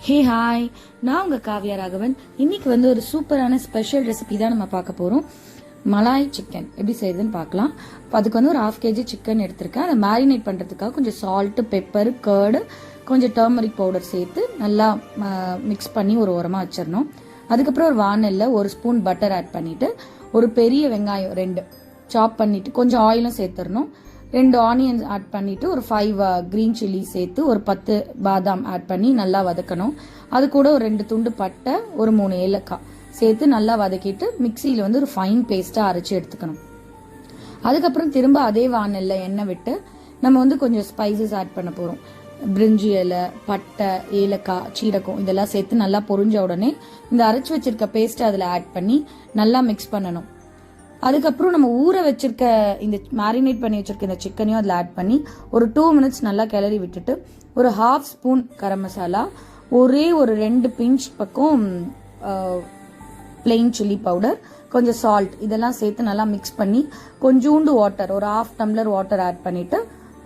Hey hi, நான் உங்க காவ்யா ராகவன். இன்னைக்கு ஒரு சூப்பரான ஸ்பெஷல் ரெசிபி தான் நம்ம பார்க்க போறோம். மலாய் சிக்கன் எப்படி செய்யுதுன்னு பார்க்கலாம். அதுக்கு ஒரு 1/2 kg சிக்கன் எடுத்திருக்கேன். அதை மேரினேட் பண்றதுக்காக கொஞ்சம் சால்ட், பெப்பர், கர்டு, கொஞ்சம் டர்மரிக் பவுடர் சேர்த்து நல்லா மிக்ஸ் பண்ணி ஒரு ஓரமா வச்சிடணும். அதுக்கப்புறம் ஒரு வானல்ல 1 ஸ்பூன் பட்டர் ஆட் பண்ணிட்டு ஒரு பெரிய வெங்காயம் 2 சாப் பண்ணிட்டு கொஞ்சம் ஆயிலும் சேர்த்துடணும். 2 ஆனியன்ஸ் ஆட் பண்ணிட்டு ஒரு 5 கிரீன் சில்லி சேர்த்து ஒரு 10 பாதாம் ஆட் பண்ணி நல்லா வதக்கணும். அது கூட ஒரு 2 துண்டு பட்டை, ஒரு 3 ஏலக்காய் சேர்த்து நல்லா வதக்கிட்டு மிக்சியில ஒரு ஃபைன் பேஸ்டா அரைச்சி எடுத்துக்கணும். அதுக்கப்புறம் திரும்ப அதே வானல்ல எண்ணெய் விட்டு நம்ம கொஞ்சம் ஸ்பைசஸ் ஆட் பண்ண போறோம். பிரிஞ்சி இலை, பட்டை, ஏலக்காய், சீரகம் இதெல்லாம் சேர்த்து நல்லா பொரிஞ்ச உடனே இந்த அரைச்சி வச்சிருக்க பேஸ்ட் அதில் ஆட் பண்ணி நல்லா மிக்ஸ் பண்ணணும். அதுக்கப்புறம் நம்ம ஊற வச்சிருக்க இந்த மேரினேட் பண்ணி வச்சிருக்க இந்த சிக்கனையும் அதில் ஆட் பண்ணி ஒரு 2 மினிட்ஸ் நல்லா கிளறி விட்டுட்டு ஒரு 1/2 ஸ்பூன் கரம் மசாலா, ஒரே ஒரு 2 பிஞ்ச் பக்கம் பிளெயின் சில்லி பவுடர், கொஞ்சம் சால்ட் இதெல்லாம் சேர்த்து நல்லா மிக்ஸ் பண்ணி கொஞ்சோண்டு வாட்டர், ஒரு 1/2 டம்ளர் வாட்டர் ஆட் பண்ணிட்டு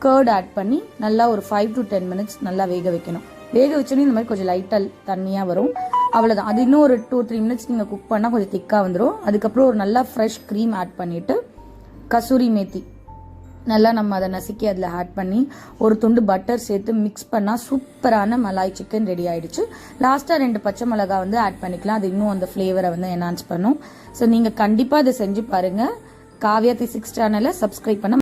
கர்ட் ஆட் பண்ணி நல்லா ஒரு 5 to 10 மினிட்ஸ் நல்லா வேக வைக்கணும். வேக வச்சோன்னே இந்த மாதிரி கொஞ்சம் லைட்டாக தண்ணியாக வரும். அவ்வளோதான். அது இன்னும் ஒரு 2-3 மினிட்ஸ் நீங்கள் குக் பண்ணால் கொஞ்சம் திக்காக வந்துடும். அதுக்கப்புறம் ஒரு நல்லா ஃப்ரெஷ் க்ரீம் ஆட் பண்ணிவிட்டு கசூரி மேத்தி நல்லா நம்ம அதை நசுக்கி அதில் ஆட் பண்ணி ஒரு துண்டு பட்டர் சேர்த்து மிக்ஸ் பண்ணால் சூப்பரான மலாய் சிக்கன் ரெடி ஆயிடுச்சு. லாஸ்ட்டாக 2 பச்சை மிளகா ஆட் பண்ணிக்கலாம். அது இன்னும் அந்த ஃப்ளேவரை என்ஹான்ஸ் பண்ணும். ஸோ நீங்கள் கண்டிப்பாக அதை செஞ்சு பாருங்கள். காவ்யா 360 சேனலை சப்ஸ்கிரைப் பண்ண